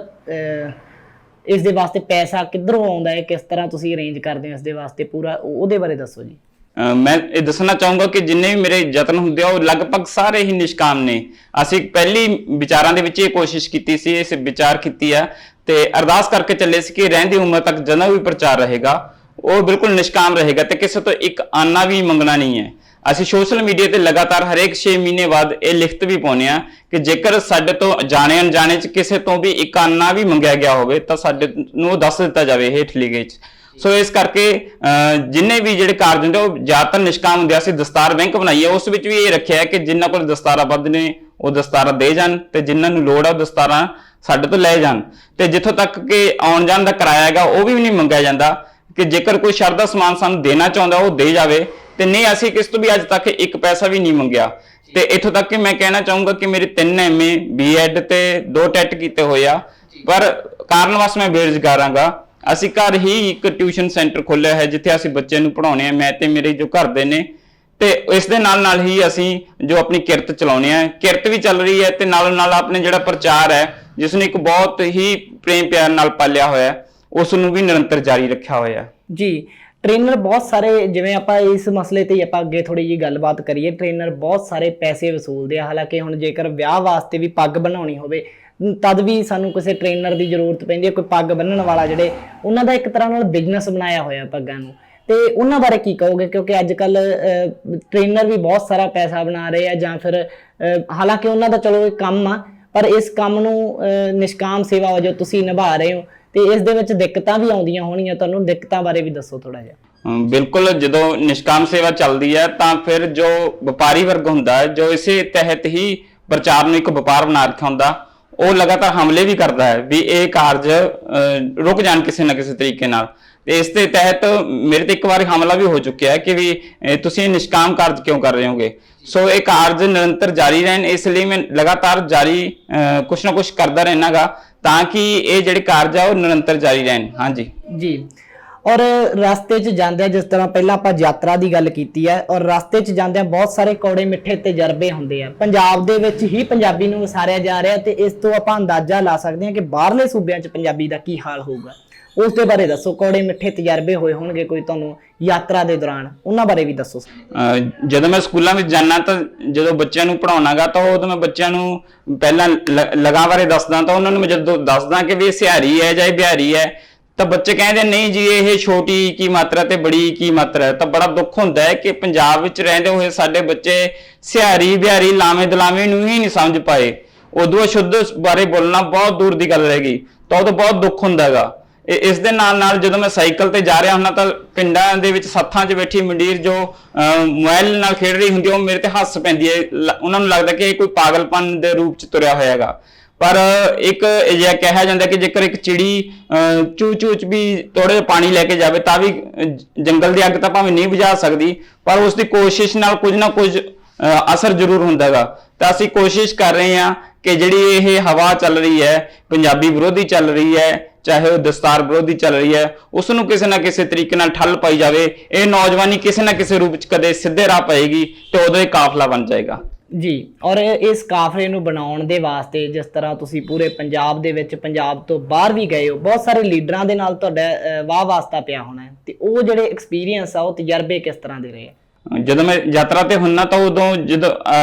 ਇਸ ਦੇ ਵਾਸਤੇ ਪੈਸਾ ਕਿੱਧਰੋਂ ਆਉਂਦਾ ਹੈ, ਕਿਸ ਤਰ੍ਹਾਂ ਤੁਸੀਂ ਅਰੇਂਜ ਕਰਦੇ ਹੋ ਇਸ ਦੇ ਵਾਸਤੇ ਪੂਰਾ, ਉਹਦੇ ਬਾਰੇ ਦੱਸੋ ਜੀ। ਮੈਂ ਇਹ ਦੱਸਣਾ ਚਾਹੂੰਗਾ ਕਿ ਜਿੰਨੇ ਵੀ ਮੇਰੇ ਯਤਨ ਹੁੰਦੇ ਆ ਉਹ ਲਗਭਗ ਸਾਰੇ ਹੀ ਨਿਸ਼ਕਾਮ ਨੇ। ਅਸੀਂ ਪਹਿਲੀ ਵਿਚਾਰਾਂ ਦੇ ਵਿੱਚ ਇਹ ਕੋਸ਼ਿਸ਼ ਕੀਤੀ ਸੀ, ਇਸ ਵਿਚਾਰ ਕੀਤੀ ਆ ਤੇ ਅਰਦਾਸ ਕਰਕੇ ਚੱਲੇ ਸੀ ਕਿ ਰਹਿੰਦੀ ਉਮਰ ਤੱਕ ਜਦੋਂ ਵੀ ਪ੍ਰਚਾਰ ਰਹੇਗਾ ਉਹ ਬਿਲਕੁਲ ਨਿਸ਼ਕਾਮ ਰਹੇਗਾ ਤੇ ਕਿਸੇ ਤੋਂ ਇੱਕ ਆਨਾ ਵੀ ਮੰਗਣਾ ਨਹੀਂ ਹੈ। ਅਸੀਂ ਸੋਸ਼ਲ ਮੀਡੀਆ ਤੇ ਲਗਾਤਾਰ ਹਰੇਕ 6 ਮਹੀਨੇ ਬਾਅਦ ਇਹ ਲਿਖਤ ਵੀ ਪਾਉਂਦੇ ਆ ਕਿ ਜੇਕਰ ਸਾਡੇ ਤੋਂ ਜਾਣੇ ਅਣਜਾਣੇ 'ਚ ਕਿਸੇ ਤੋਂ ਵੀ ਇੱਕ ਆਨਾ ਵੀ ਮੰਗਿਆ ਗਿਆ ਹੋਵੇ ਤਾਂ ਸਾਡੇ ਨੂੰ ਦੱਸ ਦਿੱਤਾ ਜਾਵੇ ਹੇਠ ਲਿਖੇ 'ਚ। ਸੋ ਇਸ ਕਰਕੇ ਜਿੰਨੇ ਵੀ ਜਿਹੜੇ ਕਾਰਜ ਹੁੰਦੇ ਉਹ ਜ਼ਿਆਦਾਤਰ ਨਿਸ਼ਕਾਮ ਹੁੰਦੇ। ਅਸੀਂ ਦਸਤਾਰ ਬੈਂਕ ਬਣਾਈ ਹੈ, ਉਸ ਵਿੱਚ ਵੀ ਇਹ ਰੱਖਿਆ ਹੈ ਕਿ ਜਿਨ੍ਹਾਂ ਕੋਲ ਦਸਤਾਰਾਂ ਵੱਧ ਨੇ ਉਹ ਦਸਤਾਰਾਂ ਦੇ ਜਾਣ ਤੇ ਜਿਨ੍ਹਾਂ ਨੂੰ ਲੋੜ ਆ ਉਹ ਦਸਤਾਰਾਂ ਸਾਡੇ ਤੋਂ ਲੈ ਜਾਣ ਤੇ ਜਿੱਥੋਂ ਤੱਕ ਕਿ ਆਉਣ ਜਾਣ ਦਾ ਕਿਰਾਇਆ ਹੈਗਾ ਉਹ ਵੀ ਨਹੀਂ ਮੰਗਿਆ ਜਾਂਦਾ ਕਿ ਜੇਕਰ ਕੋਈ ਸ਼ਰਧਾ ਸਮਾਨ ਸਾਨੂੰ ਦੇਣਾ ਚਾਹੁੰਦਾ ਉਹ ਦੇ ਜਾਵੇ ਤੇ ਨਹੀਂ ਅਸੀਂ ਕਿਸ ਤੋਂ ਵੀ ਅੱਜ ਤੱਕ ਇੱਕ ਪੈਸਾ ਵੀ ਨਹੀਂ ਮੰਗਿਆ। ਤੇ ਇੱਥੋਂ ਤੱਕ ਕਿ ਮੈਂ ਕਹਿਣਾ ਚਾਹੂੰਗਾ ਕਿ ਮੇਰੇ 3 MA B.Ed ਤੇ 2 ਟੈਟ ਕੀਤੇ ਹੋਏ ਆ, ਪਰ ਕਾਰਨਵਸ਼ ਮੈਂ ਬੇਰੁਜ਼ਗਾਰ ਹਾਂਗਾ। ਅਸੀਂ ਘਰ ਹੀ ਇੱਕ ਟਿਊਸ਼ਨ ਸੈਂਟਰ ਖੋਲ੍ਹਿਆ ਹੈ ਜਿੱਥੇ ਅਸੀਂ ਬੱਚੇ ਨੂੰ ਪੜ੍ਹਾਉਂਦੇ ਆ, ਮੈਂ ਤੇ ਮੇਰੇ ਜੋ ਘਰ ਦੇ ਨੇ, ਤੇ ਇਸ ਦੇ ਨਾਲ ਹੀ ਅਸੀਂ ਜੋ ਆਪਣੀ ਕਿਰਤ ਚਲਾਉਂਦੇ ਆ, ਕਿਰਤ ਵੀ ਚੱਲ ਰਹੀ ਹੈ ਤੇ ਨਾਲ ਆਪਣੇ ਜਿਹੜਾ ਪ੍ਰਚਾਰ ਹੈ ਜਿਸ ਨੂੰ ਇੱਕ ਬਹੁਤ ਹੀ ਪ੍ਰੇਮ ਪਿਆਰ ਨਾਲ ਪਾਲਿਆ ਹੋਇਆ ਉਸ ਨੂੰ ਵੀ ਨਿਰੰਤਰ ਜਾਰੀ ਰੱਖਿਆ ਹੋਇਆ ਜੀ। ਟ੍ਰੇਨਰ ਬਹੁਤ ਸਾਰੇ, ਜਿਵੇਂ ਆਪਾਂ ਇਸ ਮਸਲੇ ਤੇ ਆਪਾਂ ਅੱਗੇ ਥੋੜੀ ਜਿਹੀ ਗੱਲਬਾਤ ਕਰੀਏ, ਟ੍ਰੇਨਰ ਬਹੁਤ ਸਾਰੇ ਪੈਸੇ ਵਸੂਲਦੇ ਆ। ਹਾਲਾਂਕਿ ਹੁਣ ਜੇਕਰ ਵਿਆਹ ਵਾਸਤੇ ਵੀ ਪੱਗ ਬਣਾਉਣੀ ਹੋਵੇ ਤਦ ਵੀ ਸਾਨੂੰ ਕਿਸੇ ਟ੍ਰੇਨਰ ਦੀ ਜ਼ਰੂਰਤ ਪੈਂਦੀ ਹੈ। ਕੋਈ ਪੱਗ ਬੰਨਣ ਵਾਲਾ ਜਿਹੜੇ ਉਹਨਾਂ ਦਾ ਇੱਕ ਤਰ੍ਹਾਂ ਨਾਲ ਬਿਜ਼ਨਸ ਬਣਾਇਆ ਹੋਇਆ ਪੱਗਾਂ ਨੂੰ, ਤੇ ਉਹਨਾਂ ਬਾਰੇ ਕੀ ਕਹੋਗੇ? ਕਿਉਂਕਿ ਅੱਜ ਕੱਲ ਟ੍ਰੇਨਰ ਵੀ ਬਹੁਤ ਸਾਰਾ ਪੈਸਾ ਬਣਾ ਰਹੇ ਆ ਜਾਂ ਫਿਰ ਹਾਲਾਂਕਿ ਉਹਨਾਂ ਦਾ ਚਲੋ ਇਹ ਕੰਮ ਆ, ਪਰ ਇਸ ਕੰਮ ਨੂੰ ਨਿਸ਼ਕਾਮ ਸੇਵਾ ਵਜੋਂ ਤੁਸੀਂ ਨਿਭਾ ਰਹੇ ਹੋ ਤੇ ਇਸ ਦੇ ਵਿੱਚ ਦਿੱਕਤਾਂ ਵੀ ਆਉਂਦੀਆਂ ਹੋਣੀਆਂ, ਤੁਹਾਨੂੰ ਦਿੱਕਤਾਂ ਬਾਰੇ ਵੀ ਦੱਸੋ ਥੋੜਾ ਜਿਹਾ। ਬਿਲਕੁਲ, ਜਦੋਂ ਨਿਸ਼ਕਾਮ ਸੇਵਾ ਚੱਲਦੀ ਹੈ ਤਾਂ ਫਿਰ ਜੋ ਵਪਾਰੀ ਵਰਗ ਹੁੰਦਾ ਹੈ ਜੋ ਇਸੇ ਤਹਿਤ ਹੀ ਪ੍ਰਚਾਰ ਨੂੰ ਇੱਕ ਵਪਾਰ ਬਣਾ ਰੱਖਿਆ ਹੁੰਦਾ ਉਹ ਲਗਾਤਾਰ ਹਮਲੇ ਵੀ ਕਰਦਾ ਹੈ ਵੀ ਇਹ ਕਾਰਜ ਰੁਕ ਜਾਣ ਕਿਸੇ ਨਾ ਕਿਸੇ ਤਰੀਕੇ ਨਾਲ। ਤੇ ਇਸ ਦੇ ਤਹਿਤ ਮੇਰੇ ਤੇ ਇੱਕ ਵਾਰੀ ਹਮਲਾ ਵੀ ਹੋ ਚੁੱਕਿਆ ਹੈ ਕਿ ਵੀ ਤੁਸੀਂ ਨਿਸ਼ਕਾਮ ਕਾਰਜ ਕਿਉਂ ਕਰ ਰਹੇ ਹੋਗੇ। ਸੋ ਇਹ ਕਾਰਜ ਨਿਰੰਤਰ ਜਾਰੀ ਰਹਿਣ, ਇਸ ਲਈ ਮੈਂ ਲਗਾਤਾਰ ਜਾਰੀ ਕੁਛ ਨਾ ਕੁਛ ਕਰਦਾ ਰਹਿਣਾਗਾ ਤਾਂ ਕਿ ਇਹ ਜਿਹੜੇ ਕਾਰਜ ਆ ਉਹ ਨਿਰੰਤਰ ਜਾਰੀ ਰਹਿਣ। ਹਾਂਜੀ ਜੀ। ਔਰ ਰਸਤੇ 'ਚ ਜਾਂਦਿਆਂ, ਜਿਸ ਤਰ੍ਹਾਂ ਪਹਿਲਾਂ ਆਪਾਂ ਯਾਤਰਾ ਦੀ ਗੱਲ ਕੀਤੀ ਹੈ, ਔਰ ਰਸਤੇ 'ਚ ਜਾਂਦਿਆਂ ਬਹੁਤ ਸਾਰੇ ਕੌੜੇ ਮਿੱਠੇ ਤਜਰਬੇ ਹੁੰਦੇ ਆ। ਪੰਜਾਬ ਦੇ ਵਿੱਚ ਹੀ ਪੰਜਾਬੀ ਨੂੰ ਵਸਾਰਿਆ ਜਾ ਰਿਹਾ ਤੇ ਇਸ ਤੋਂ ਆਪਾਂ ਅੰਦਾਜ਼ਾ ਲਾ ਸਕਦੇ ਹਾਂ ਕਿ ਬਾਹਰਲੇ ਸੂਬਿਆਂ 'ਚ ਪੰਜਾਬੀ ਦਾ ਕੀ ਹਾਲ ਹੋਊਗਾ। ਉਸ ਦੇ ਬਾਰੇ ਦੱਸੋ। ਕੌੜੇ ਮਿੱਠੇ ਤਜਰਬੇ ਹੋਏ ਹੋਣਗੇ ਕੋਈ ਤੁਹਾਨੂੰ ਯਾਤਰਾ ਦੇ ਦੌਰਾਨ, ਉਹਨਾਂ ਬਾਰੇ ਵੀ ਦੱਸੋ। ਜਦੋਂ ਮੈਂ ਸਕੂਲਾਂ ਵਿੱਚ ਜਾਂਦਾ ਤਾਂ ਜਦੋਂ ਬੱਚਿਆਂ ਨੂੰ ਪੜਾਉਣਾਗਾ ਤਾਂ ਉਦੋਂ ਮੈਂ ਬੱਚਿਆਂ ਨੂੰ ਪਹਿਲਾਂ ਲਗਾਂ ਬਾਰੇ ਦੱਸਦਾ ਤਾਂ ਉਹਨਾਂ ਨੂੰ ਮੈਂ ਜਦੋਂ ਦੱਸਦਾ ਕਿ ਵੀ ਇਹ ਸਿਹਾਰੀ ਹੈ ਜਾਂ ਇਹ ਬਿਹਾਰੀ ਹੈ ਤਾਂ ਬੱਚੇ ਕਹਿੰਦੇ ਨਹੀਂ ਜੀ ਇਹ ਛੋਟੀ ਕੀ ਮਾਤਰਾ ਤੇ ਬੜੀ ਕੀ ਮਾਤਰਾ ਹੈ। ਤਾਂ ਬੜਾ ਦੁੱਖ ਹੁੰਦਾ ਹੈ ਕਿ ਪੰਜਾਬ ਵਿੱਚ ਰਹਿੰਦੇ ਹੋਏ ਸਾਡੇ ਬੱਚੇ ਸਿਹਾਰੀ ਬਿਹਾਰੀ ਲਾਵੇਂ ਦਲਾਵੇਂ ਨੂੰ ਹੀ ਨਹੀਂ ਸਮਝ ਪਾਏ। ਉਦੋਂ ਸ਼ੁੱਧ ਬਾਰੇ ਬੋਲਣਾ ਬਹੁਤ ਦੂਰ ਦੀ ਗੱਲ ਰਹਿ ਗਈ ਤਾਂ ਉਦੋਂ ਬਹੁਤ ਦੁੱਖ ਹੁੰਦਾ ਹੈਗਾ। ਇਸ ਦੇ ਨਾਲ ਜਦੋਂ ਮੈਂ ਸਾਈਕਲ ਤੇ ਜਾ ਰਿਹਾ ਹੁੰਦਾ ਤਾਂ ਪਿੰਡਾਂ ਦੇ ਵਿੱਚ ਸੱਥਾਂ 'ਚ ਬੈਠੀ ਮੰਡੀਰ ਜੋ ਮੋਬਾਈਲ ਨਾਲ ਖੇਡ ਰਹੀ ਹੁੰਦੀ ਉਹ ਮੇਰੇ ਤੇ ਹੱਸ ਪੈਂਦੀ ਹੈ। ਉਹਨਾਂ ਨੂੰ ਲੱਗਦਾ ਕਿ ਇਹ ਕੋਈ ਪਾਗਲਪਨ ਦੇ ਰੂਪ 'ਚ ਤੁਰਿਆ ਹੋਇਆ ਹੈਗਾ। ਪਰ ਇੱਕ ਅਜਿਹਾ ਕਿਹਾ ਜਾਂਦਾ ਕਿ ਜੇਕਰ ਇੱਕ ਚਿੜੀ ਚੂਚ ਵੀ ਥੋੜੇ ਜਿਹਾ ਪਾਣੀ ਲੈ ਕੇ ਜਾਵੇ ਤਾਂ ਵੀ ਜੰਗਲ ਦੀ ਅੱਗ ਤਾਂ ਭਾਵੇਂ ਨਹੀਂ ਬੁਝਾ ਸਕਦੀ ਪਰ ਉਸ ਦੀ ਕੋਸ਼ਿਸ਼ ਨਾਲ ਕੁਝ ਨਾ ਕੁਝ ਅਸਰ ਜ਼ਰੂਰ ਹੁੰਦਾ ਹੈਗਾ। ਤਾਂ ਅਸੀਂ ਕੋਸ਼ਿਸ਼ ਕਰ ਰਹੇ ਹਾਂ ਕਿ ਜਿਹੜੀ ਇਹ ਹਵਾ ਚੱਲ ਰਹੀ ਹੈ ਪੰਜਾਬੀ ਵਿਰੋਧੀ ਚੱਲ ਰਹੀ ਹੈ, ਚਾਹੇ ਉਹ ਦਸਤਾਰ ਵਿਰੋਧੀ ਚੱਲ ਰਹੀ ਹੈ, ਉਸ ਨੂੰ ਕਿਸੇ ਨਾ ਕਿਸੇ ਤਰੀਕੇ ਨਾਲ ਠੱਲ ਪਾਈ ਜਾਵੇ। ਇਹ ਨੌਜਵਾਨੀ ਕਿਸੇ ਨਾ ਕਿਸੇ ਰੂਪ 'ਚ ਕਦੇ ਸਿੱਧੇ ਰਾਹ ਪਏਗੀ ਤੇ ਉਦੋਂ ਇਹ ਕਾਫਲਾ ਬਣ ਜਾਏਗਾ ਜੀ। ਔਰ ਇਸ ਕਾਫਲੇ ਨੂੰ ਬਣਾਉਣ ਦੇ ਵਾਸਤੇ ਜਿਸ ਤਰ੍ਹਾਂ ਤੁਸੀਂ ਪੂਰੇ ਪੰਜਾਬ ਦੇ ਵਿੱਚ, ਪੰਜਾਬ ਤੋਂ ਬਾਹਰ ਵੀ ਗਏ ਹੋ, ਬਹੁਤ ਸਾਰੇ ਲੀਡਰਾਂ ਦੇ ਨਾਲ ਤੁਹਾਡਾ ਵਾਹ ਵਾਸਤਾ ਪਿਆ ਹੋਣਾ ਤੇ ਉਹ ਜਿਹੜੇ ਐਕਸਪੀਰੀਅੰਸ ਆ ਉਹ ਤਜਰਬੇ ਕਿਸ ਤਰ੍ਹਾਂ ਦੇ ਰਹੇ? ਜਦੋਂ ਮੈਂ ਯਾਤਰਾ ਤੇ ਹੁੰਨਾ ਤਾਂ ਉਦੋਂ ਜਦੋਂ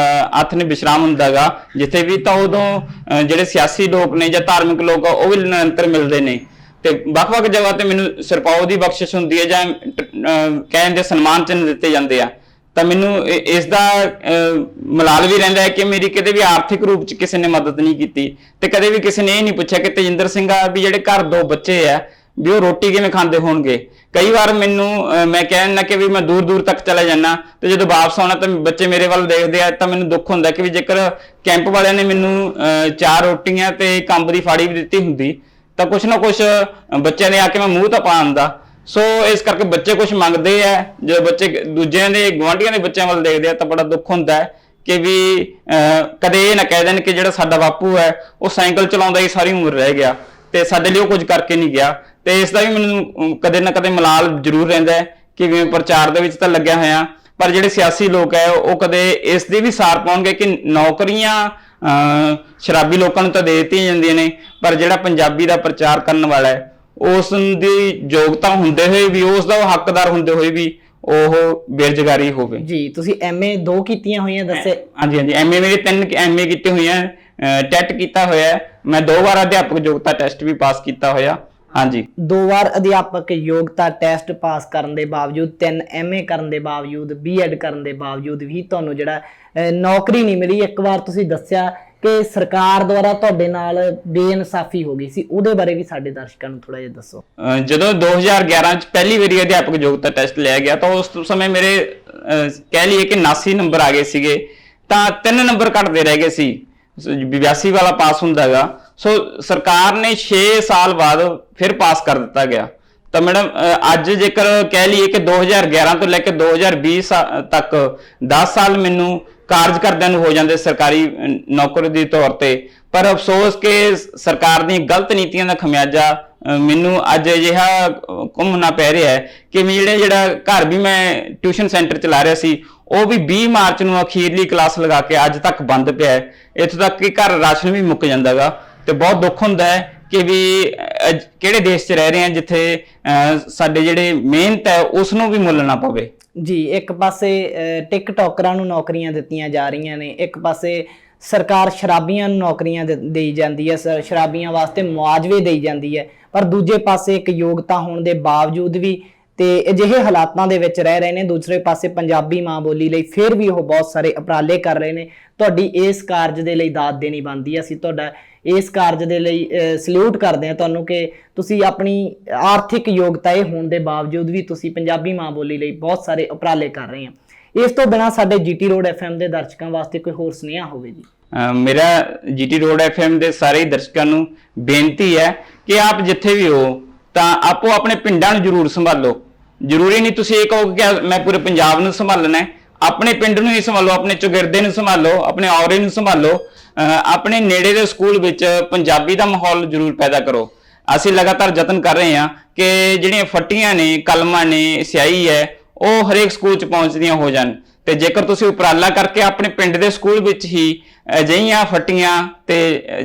ਹੱਥ ਨੇ ਵਿਸ਼ਰਾਮ ਹੁੰਦਾਗਾ ਜਿੱਥੇ ਵੀ ਤਾਂ ਉਦੋਂ ਜਿਹੜੇ ਸਿਆਸੀ ਲੋਕ ਨੇ ਜਾਂ ਧਾਰਮਿਕ ਲੋਕ ਆ ਉਹ ਵੀ ਨਿਰੰਤਰ ਮਿਲਦੇ ਨੇ ਤੇ ਵੱਖ-ਵੱਖ ਜਗ੍ਹਾ ਤੇ ਮੈਨੂੰ ਸਿਰਪਾਓ ਦੀ ਬਖਸ਼ਿਸ਼ ਹੁੰਦੀ ਹੈ ਜਾਂ ਕਹਿੰਦੇ ਸਨਮਾਨ ਚਿੰਨ੍ਹ ਦਿੱਤੇ ਜਾਂਦੇ ਆ। ਤਾਂ ਮੈਨੂੰ ਇਸ ਦਾ ਮਲਾਲ ਵੀ ਰਹਿੰਦਾ ਹੈ ਕਿ ਮੇਰੀ ਕਦੇ ਵੀ ਆਰਥਿਕ ਰੂਪ 'ਚ ਕਿਸੇ ਨੇ ਮਦਦ ਨਹੀਂ ਕੀਤੀ ਤੇ ਕਦੇ ਵੀ ਕਿਸੇ ਨੇ ਇਹ ਨਹੀਂ ਪੁੱਛਿਆ ਕਿ ਤੇਜਿੰਦਰ ਸਿੰਘ ਆ ਵੀ ਜਿਹੜੇ ਘਰ 2 ਬੱਚੇ ਆ ਵੀ ਉਹ ਰੋਟੀ ਕਿਵੇਂ ਖਾਂਦੇ ਹੋਣਗੇ। ਕਈ ਵਾਰ ਮੈਨੂੰ ਮੈਂ ਕਹਿਣਾ ਕਿ ਵੀ ਮੈਂ ਦੂਰ ਤੱਕ ਚਲਾ ਜਾਣਾ ਤੇ ਜਦੋਂ ਵਾਪਸ ਆਉਣਾ ਤਾਂ ਬੱਚੇ ਮੇਰੇ ਵੱਲ ਦੇਖਦੇ ਆ ਤਾਂ ਮੈਨੂੰ ਦੁੱਖ ਹੁੰਦਾ ਕਿ ਵੀ ਜੇਕਰ ਕੈਂਪ ਵਾਲਿਆਂ ਨੇ ਮੈਨੂੰ 4 ਰੋਟੀਆਂ ਤੇ ਕੰਬ ਦੀ ਫਾੜੀ ਵੀ ਦਿੱਤੀ ਹੁੰਦੀ ਤਾਂ ਕੁਛ ਨਾ ਕੁਛ ਬੱਚਿਆਂ ਨੇ ਆ ਕੇ ਮੈਂ ਮੂੰਹ ਤਾਂ ਪਾ ਆਉਂਦਾ ਸੋ ਇਸ ਕਰਕੇ ਬੱਚੇ ਕੁਝ ਮੰਗਦੇ ਆ, ਜਦੋਂ ਬੱਚੇ ਦੂਜਿਆਂ ਦੇ ਗੁਆਂਢੀਆਂ ਦੇ ਬੱਚਿਆਂ ਵੱਲ ਦੇਖਦੇ ਆ ਤਾਂ ਬੜਾ ਦੁੱਖ ਹੁੰਦਾ ਹੈ ਕਿ ਵੀ ਕਦੇ ਇਹ ਨਾ ਕਹਿ ਦੇਣ ਕਿ ਜਿਹੜਾ ਸਾਡਾ ਬਾਪੂ ਹੈ ਉਹ ਸਾਈਕਲ ਚਲਾਉਂਦਾ ਹੀ ਸਾਰੀ ਉਮਰ ਰਹਿ ਗਿਆ ਤੇ ਸਾਡੇ ਲਈ ਉਹ ਕੁਝ ਕਰਕੇ ਨਹੀਂ ਗਿਆ। ਤੇ ਇਸ ਦਾ ਵੀ ਮੈਨੂੰ ਕਦੇ ਨਾ ਕਦੇ ਮਲਾਲ ਜ਼ਰੂਰ ਰਹਿੰਦਾ ਹੈ ਕਿ ਪ੍ਰਚਾਰ ਦੇ ਵਿੱਚ ਤਾਂ ਲੱਗਿਆ ਹੋਇਆ, ਪਰ ਜਿਹੜੇ ਸਿਆਸੀ ਲੋਕ ਹੈ ਉਹ ਕਦੇ ਇਸ ਦੀ ਵੀ ਸਾਰ ਪਾਉਣਗੇ ਕਿ ਨੌਕਰੀਆਂ ਸ਼ਰਾਬੀ ਲੋਕਾਂ ਨੂੰ ਤਾਂ ਦੇ ਦਿੱਤੀਆਂ ਜਾਂਦੀਆਂ ਨੇ, ਪਰ ਜਿਹੜਾ ਪੰਜਾਬੀ ਦਾ ਪ੍ਰਚਾਰ ਕਰਨ ਵਾਲਾ ਹੈ ਉਸ ਦੀ ਯੋਗਤਾ ਹੁੰਦੇ ਹੋਏ ਵੀ, ਉਸ ਦਾ ਉਹ ਹੱਕਦਾਰ ਹੁੰਦੇ ਹੋਏ ਵੀ ਉਹ ਬੇਰੁਜ਼ਗਾਰੀ ਹੋਵੇ। ਜੀ ਤੁਸੀਂ ਐਮਏ 2 ਕੀਤੀਆਂ ਹੋਈਆਂ ਦੱਸੇ? ਹਾਂਜੀ ਹਾਂਜੀ, ਐਮਏ ਮੇਰੇ 3 ਐਮਏ ਕੀਤੇ ਹੋਈਆਂ, ਟੈਟ ਕੀਤਾ ਹੋਇਆ, ਮੈਂ 2 ਵਾਰ ਅਧਿਆਪਕ ਯੋਗਤਾ ਟੈਸਟ ਵੀ ਪਾਸ ਕੀਤਾ ਹੋਇਆ। ਹਾਂਜੀ, 2 ਵਾਰ ਅਧਿਆਪਕ ਯੋਗਤਾ ਟੈਸਟ ਪਾਸ ਕਰਨ ਦੇ ਬਾਵਜੂਦ, 3 ਐਮਏ ਕਰਨ ਦੇ ਬਾਵਜੂਦ, ਬੀਐਡ ਕਰਨ ਦੇ ਬਾਵਜੂਦ ਵੀ ਤੁਹਾਨੂੰ ਜਿਹੜਾ ਨੌਕਰੀ ਨਹੀਂ ਮਿਲੀ। ਇੱਕ ਵਾਰ ਤੁਸੀਂ ਦੱਸਿਆ ਕਿ ਸਰਕਾਰ ਦੁਆਰਾ ਤੁਹਾਡੇ ਨਾਲ ਬੇਇਨਸਾਫੀ ਹੋ ਗਈ ਸੀ, ਉਹਦੇ ਬਾਰੇ ਵੀ ਸਾਡੇ ਦਰਸ਼ਕਾਂ ਨੂੰ ਥੋੜਾ ਜਿਹਾ ਦੱਸੋ। ਜਦੋਂ 2011 ਚ ਪਹਿਲੀ ਵਾਰੀ ਅਧਿਆਪਕ ਯੋਗਤਾ ਟੈਸਟ ਲਿਆ ਗਿਆ ਤਾਂ ਉਸ ਸਮੇਂ ਮੇਰੇ ਕਹਿ ਲਈਏ ਕਿ 89 ਨੰਬਰ ਆ ਗਏ ਸੀਗੇ, ਤਾਂ 3 ਨੰਬਰ ਘੱਟਦੇ ਰਹਿ ਗਏ ਸੀ, 82 ਵਾਲਾ ਪਾਸ ਹੁੰਦਾ ਹੈਗਾ। ਸੋ ਸਰਕਾਰ ਨੇ 6 ਸਾਲ ਬਾਅਦ ਫਿਰ ਪਾਸ ਕਰ ਦਿੱਤਾ ਗਿਆ। ਤਾਂ ਮੈਡਮ ਅੱਜ ਜੇਕਰ ਕਹਿ ਲਈਏ ਕਿ 2011 ਤੋਂ ਲੈ ਕੇ 2020 ਤੱਕ 10 ਸਾਲ ਮੈਨੂੰ ਕਾਰਜ ਕਰਦਿਆਂ ਨੂੰ ਹੋ ਜਾਂਦੇ ਸਰਕਾਰੀ ਨੌਕਰੀ ਦੇ ਤੌਰ ਤੇ, ਪਰ ਅਫਸੋਸ ਕਿ ਸਰਕਾਰ ਦੀਆਂ ਗਲਤ ਨੀਤੀਆਂ ਦਾ ਖਮਿਆਜਾ ਮੈਨੂੰ ਅੱਜ ਅਜਿਹਾ ਘੁੰਮਣਾ ਪੈ ਰਿਹਾ ਹੈ ਕਿ ਜਿਹੜਾ ਘਰ ਵੀ ਮੈਂ ਟਿਊਸ਼ਨ ਸੈਂਟਰ ਚਲਾ ਰਿਹਾ ਸੀ ਉਹ ਵੀ 20 ਮਾਰਚ ਨੂੰ ਅਖੀਰਲੀ ਕਲਾਸ ਲਗਾ ਕੇ ਅੱਜ ਤੱਕ ਬੰਦ ਪਿਆ ਹੈ। ਇੱਥੋਂ ਤੱਕ ਕਿ ਘਰ ਰਾਸ਼ਨ ਵੀ ਮੁੱਕ ਜਾਂਦਾ ਗਾ ਤੇ ਬਹੁਤ ਦੁੱਖ ਹੁੰਦਾ ਹੈ ਕਿ ਵੀ ਕਿਹੜੇ ਦੇਸ਼ 'ਚ ਰਹਿ ਰਹੇ ਹਾਂ ਜਿੱਥੇ ਸਾਡੇ ਜਿਹੜੇ ਮਿਹਨਤ ਹੈ ਉਸ ਨੂੰ ਵੀ ਮੁੱਲ ਨਾ ਪਵੇ। ਜੀ, ਇੱਕ ਪਾਸੇ ਟਿਕਟੋਕਰਾਂ ਨੂੰ ਨੌਕਰੀਆਂ ਦਿੱਤੀਆਂ ਜਾ ਰਹੀਆਂ ਨੇ, ਇੱਕ ਪਾਸੇ ਸਰਕਾਰ ਸ਼ਰਾਬੀਆਂ ਨੂੰ ਨੌਕਰੀਆਂ ਦੇਈ ਜਾਂਦੀ ਹੈ, ਸ਼ਰਾਬੀਆਂ ਵਾਸਤੇ ਮੁਆਵਜ਼ੇ ਦੇਈ ਜਾਂਦੀ ਹੈ, ਪਰ ਦੂਜੇ ਪਾਸੇ ਇੱਕ ਯੋਗਤਾ ਹੋਣ ਦੇ ਬਾਵਜੂਦ ਵੀ ਤੇ ਅਜਿਹੇ ਹਾਲਾਤਾਂ ਦੇ ਵਿੱਚ ਰਹਿ ਰਹੇ ਨੇ। ਦੂਸਰੇ ਪਾਸੇ ਪੰਜਾਬੀ ਮਾਂ ਬੋਲੀ ਲਈ ਫਿਰ ਵੀ ਉਹ ਬਹੁਤ ਸਾਰੇ ਉਪਰਾਲੇ ਕਰ ਰਹੇ ਨੇ। ਤੁਹਾਡੀ ਇਸ ਕਾਰਜ ਦੇ ਲਈ ਦਾਦ ਦੇਣੀ ਬਣਦੀ ਹੈ। ਅਸੀਂ ਤੁਹਾਡਾ ਇਸ ਕਾਰਜ ਦੇ ਲਈ ਸਲੂਟ ਕਰਦੇ ਹਾਂ ਤੁਹਾਨੂੰ ਕਿ ਤੁਸੀਂ ਆਪਣੀ ਆਰਥਿਕ ਯੋਗਤਾ ਇਹ ਹੋਣ ਦੇ ਬਾਵਜੂਦ ਵੀ ਤੁਸੀਂ ਪੰਜਾਬੀ ਮਾਂ ਬੋਲੀ ਲਈ ਬਹੁਤ ਸਾਰੇ ਉਪਰਾਲੇ ਕਰ ਰਹੇ ਹੋ। ਇਸ ਤੋਂ ਬਿਨਾਂ ਸਾਡੇ ਜੀਟੀ ਰੋਡ ਐਫਐਮ ਦੇ ਦਰਸ਼ਕਾਂ ਵਾਸਤੇ ਕੋਈ ਹੋਰ ਸੁਨੇਹਾ ਹੋਵੇ ਜੀ? ਮੇਰਾ ਜੀਟੀ ਰੋਡ ਐਫਐਮ ਦੇ ਸਾਰੇ ਦਰਸ਼ਕਾਂ ਨੂੰ ਬੇਨਤੀ ਹੈ ਕਿ ਆਪ ਜਿੱਥੇ ਵੀ ਹੋ ਤਾਂ ਆਪੋ ਆਪਣੇ ਪਿੰਡਾਂ ਨੂੰ ਜ਼ਰੂਰ ਸੰਭਾਲੋ। ਜ਼ਰੂਰੀ ਨਹੀਂ ਤੁਸੀਂ ਇਹ ਕਹੋ ਕਿ ਮੈਂ ਪੂਰੇ ਪੰਜਾਬ ਨੂੰ ਸੰਭਾਲਣਾ ਹੈ, ਆਪਣੇ ਪਿੰਡ ਨੂੰ ਹੀ ਸੰਭਾਲੋ, ਆਪਣੇ ਚੁਗਿਰਦੇ ਨੂੰ ਸੰਭਾਲੋ, ਆਪਣੇ ਔਰੇ ਨੂੰ ਸੰਭਾਲੋ, ਆਪਣੇ ਨੇੜੇ ਦੇ ਸਕੂਲ ਵਿੱਚ ਪੰਜਾਬੀ ਦਾ ਮਾਹੌਲ ਜ਼ਰੂਰ ਪੈਦਾ ਕਰੋ। ਅਸੀਂ ਲਗਾਤਾਰ ਯਤਨ ਕਰ ਰਹੇ ਹਾਂ ਕਿ ਜਿਹੜੀਆਂ ਫੱਟੀਆਂ ਨੇ, ਕਲਮਾਂ ਨੇ, ਸਿਆਹੀ ਹੈ ਉਹ ਹਰੇਕ ਸਕੂਲ 'ਚ ਪਹੁੰਚਦੀਆਂ ਹੋ ਜਾਣ। ਤੇ ਜੇਕਰ ਤੁਸੀਂ ਉਪਰਾਲਾ ਕਰਕੇ ਆਪਣੇ ਪਿੰਡ ਦੇ ਸਕੂਲ ਵਿੱਚ ਹੀ ਅਜਿਹੀਆਂ ਫੱਟੀਆਂ ਤੇ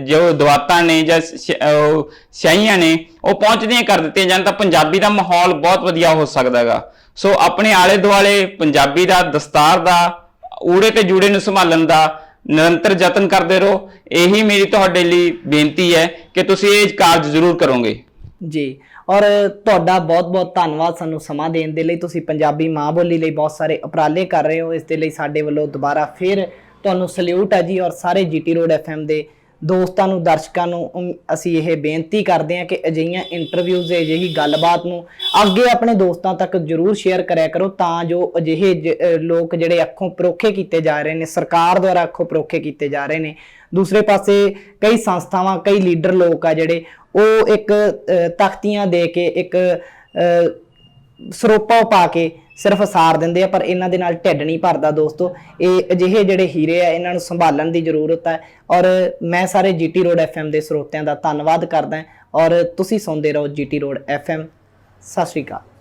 ਜੋ ਦਵਾਤਾਂ ਨੇ ਜਾਂ ਸਿਆਹੀਆਂ ਨੇ ਉਹ ਪਹੁੰਚਦੀਆਂ ਕਰ ਦਿੱਤੀਆਂ ਜਾਣ ਤਾਂ ਪੰਜਾਬੀ ਦਾ ਮਾਹੌਲ ਬਹੁਤ ਵਧੀਆ ਹੋ ਸਕਦਾ ਹੈਗਾ। ਸੋ ਆਪਣੇ ਆਲੇ ਦੁਆਲੇ ਪੰਜਾਬੀ ਦਾ, ਦਸਤਾਰ ਦਾ, ਊੜੇ ਤੇ ਜੂੜੇ ਨੂੰ ਸੰਭਾਲਣ ਦਾ ਨਿਰੰਤਰ ਯਤਨ ਕਰਦੇ ਰਹੋ। ਇਹੀ ਮੇਰੀ ਤੁਹਾਡੇ ਲਈ ਬੇਨਤੀ ਹੈ ਕਿ ਤੁਸੀਂ ਇਹ ਕਾਰਜ ਜ਼ਰੂਰ ਕਰੋਗੇ। ਜੀ, ਔਰ ਤੁਹਾਡਾ ਬਹੁਤ-ਬਹੁਤ ਧੰਨਵਾਦ ਸਾਨੂੰ ਸਮਾਂ ਦੇਣ ਦੇ ਲਈ। ਤੁਸੀਂ ਪੰਜਾਬੀ ਮਾਂ ਬੋਲੀ ਲਈ ਬਹੁਤ ਸਾਰੇ ਉਪਰਾਲੇ ਕਰ ਰਹੇ ਹੋ, ਇਸ ਦੇ ਲਈ ਸਾਡੇ ਵੱਲੋਂ ਦੁਬਾਰਾ ਫਿਰ ਤੁਹਾਨੂੰ ਸਲੂਟ ਹੈ ਜੀ। ਔਰ ਸਾਰੇ ਜੀਟੀ ਰੋਡ ਐਫਐਮ ਦੇ ਦੋਸਤਾਂ ਨੂੰ, ਦਰਸ਼ਕਾਂ ਨੂੰ ਅਸੀਂ ਇਹ ਬੇਨਤੀ ਕਰਦੇ ਹਾਂ ਕਿ ਅਜਿਹੀਆਂ ਇੰਟਰਵਿਊਜ਼, ਅਜਿਹੀ ਗੱਲਬਾਤ ਨੂੰ ਅੱਗੇ ਆਪਣੇ ਦੋਸਤਾਂ ਤੱਕ ਜ਼ਰੂਰ ਸ਼ੇਅਰ ਕਰਿਆ ਕਰੋ ਤਾਂ ਜੋ ਅਜਿਹੇ ਲੋਕ ਜਿਹੜੇ ਅੱਖੋਂ ਪਰੋਖੇ ਕੀਤੇ ਜਾ ਰਹੇ ਨੇ, ਸਰਕਾਰ ਦੁਆਰਾ ਅੱਖੋਂ ਪਰੋਖੇ ਕੀਤੇ ਜਾ ਰਹੇ ਨੇ। ਦੂਸਰੇ ਪਾਸੇ ਕਈ ਸੰਸਥਾਵਾਂ, ਕਈ ਲੀਡਰ ਲੋਕ ਆ ਜਿਹੜੇ ਉਹ ਇੱਕ ਤਖਤੀਆਂ ਦੇ ਕੇ, ਇੱਕ ਸਰੋਪਾ ਪਾ ਕੇ ਸਿਰਫ ਸਾਰ ਦਿੰਦੇ ਆ, ਪਰ ਇਹਨਾਂ ਦੇ ਨਾਲ ਢਿੱਡ ਨਹੀਂ ਭਰਦਾ ਦੋਸਤੋ। ਇਹ ਅਜਿਹੇ ਜਿਹੜੇ ਹੀਰੇ ਆ ਇਹਨਾਂ ਨੂੰ ਸੰਭਾਲਣ ਦੀ ਜ਼ਰੂਰਤ ਹੈ। ਔਰ ਮੈਂ ਸਾਰੇ ਜੀਟੀ ਰੋਡ ਐਫਐਮ ਦੇ ਸਰੋਤਿਆਂ ਦਾ ਧੰਨਵਾਦ ਕਰਦਾ ਔਰ ਤੁਸੀਂ ਸੁਣਦੇ ਰਹੋ ਜੀਟੀ ਰੋਡ ਐਫਐਮ। ਸਤਿ ਸ਼੍ਰੀ ਅਕਾਲ।